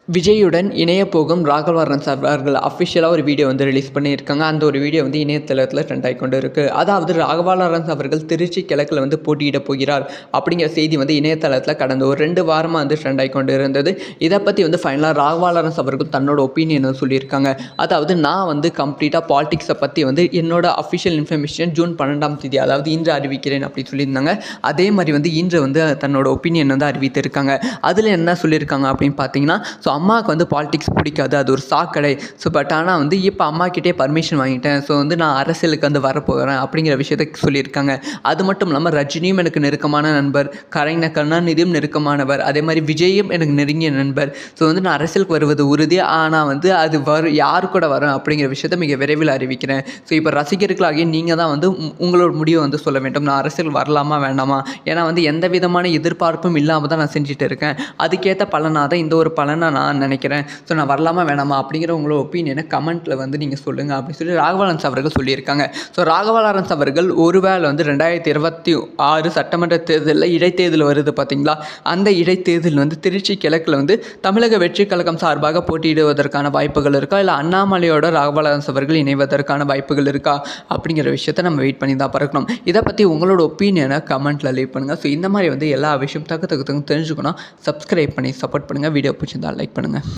விஜயுடன் இணைய போகும் ராகவ் லாரன்ஸ் அவர்கள் அஃபிஷியலாக ஒரு வீடியோ வந்து ரிலீஸ் பண்ணியிருக்காங்க. அந்த ஒரு வீடியோ வந்து இணையதளத்தில் ட்ரெண்ட் ஆகி கொண்டு இருக்குது. அதாவது ராகவ் லாரன்ஸ் அவர்கள் திருச்சி கிழக்கில் வந்து போட்டியிட போகிறார் அப்படிங்கிற செய்தி வந்து இணையதளத்தில் கடந்த ஒரு 2 வாரமாக வந்து ட்ரெண்ட் ஆகி கொண்டு இருந்தது. இதை பற்றி வந்து ஃபைனலாக ராகவ் லாரன்ஸ் அவர்கள் தன்னோட ஒப்பீனியன் சொல்லியிருக்காங்க. அதாவது நான் வந்து கம்ப்ளீட்டாக பாலிடிக்ஸை பற்றி வந்து என்னோட அஃபிஷியல் இன்ஃபர்மேஷன் ஜூன் 12ஆம் தேதி அதாவது இன்று அறிவிக்கிறேன் அப்படின்னு சொல்லியிருந்தாங்க. அதே மாதிரி வந்து இன்று வந்து தன்னோட ஒப்பீனியன் வந்து அறிவித்திருக்காங்க. அதில் என்ன சொல்லியிருக்காங்க அப்படின்னு பார்த்தீங்கன்னா, அம்மாவுக்கு வந்து பாலிடிக்ஸ் பிடிக்காது, அது ஒரு சாக்கடை. பட் ஆனால் வந்து இப்போ அம்மாக்கிட்டே பர்மிஷன் வாங்கிட்டேன். வந்து நான் அரசியலுக்கு வந்து வரப்போகிறேன் அப்படிங்கிற விஷயத்த சொல்லியிருக்காங்க. அது மட்டும் இல்லாமல் ரஜினியும் எனக்கு நெருக்கமான நண்பர், கலைஞர் கருணாநிதியும் நெருக்கமானவர், அதே மாதிரி விஜயும் எனக்கு நெருங்கிய நண்பர். வந்து நான் அரசியலுக்கு வருவது உறுதி. ஆனால் வந்து அது யார் கூட வரேன் அப்படிங்கிற விஷயத்த மிக விரைவில் அறிவிக்கிறேன். இப்போ ரசிகர்களாகிய நீங்கள் தான் வந்து உங்களோட முடிவை வந்து சொல்ல வேண்டும். நான் அரசியல் வரலாமா வேண்டாமா? ஏன்னா வந்து எந்த விதமான எதிர்பார்ப்பும் இல்லாமல் தான் நான் செஞ்சுட்டு இருக்கேன். அதுக்கேற்ற பலனாக தான் இந்த ஒரு பலனை நான் நினைக்கிறேன். நான் வரலாமா வேணாமா அப்படிங்கிற உங்களோட ஒப்பீனியனை கமெண்ட்டில் வந்து நீங்கள் சொல்லுங்கள் அப்படின்னு சொல்லி ராகவ் லாரன்ஸ் அவர்கள் சொல்லியிருக்காங்க. ராகவ் லாரன்ஸ் அவர்கள் ஒருவேளை வந்து 2026 சட்டமன்ற தேர்தலில் இடைத்தேர்தல் வருது பார்த்தீங்களா, அந்த இடைத்தேர்தல் வந்து திருச்சி கிழக்கில் வந்து தமிழக வெற்றி கழகம் சார்பாக போட்டியிடுவதற்கான வாய்ப்புகள் இருக்கா, இல்லை அண்ணாமலையோட ராகவ் லாரன்ஸ் அவர்கள் இணைவதற்கான வாய்ப்புகள் இருக்கா அப்படிங்கிற விஷயத்தை நம்ம வெயிட் பண்ணி தான் பார்க்கணும். இதை பற்றி உங்களோட ஒப்பீனியனை கமெண்ட்டில் லீவ் பண்ணுங்கள். இந்த மாதிரி வந்து எல்லா விஷயம் தக்கு தெரிஞ்சுக்கணும். சப்ஸ்கிரைப் பண்ணி சப்போர்ட் பண்ணுங்கள். வீடியோ பிடிச்சிருந்தா லைக் பண்ணுங்கள்.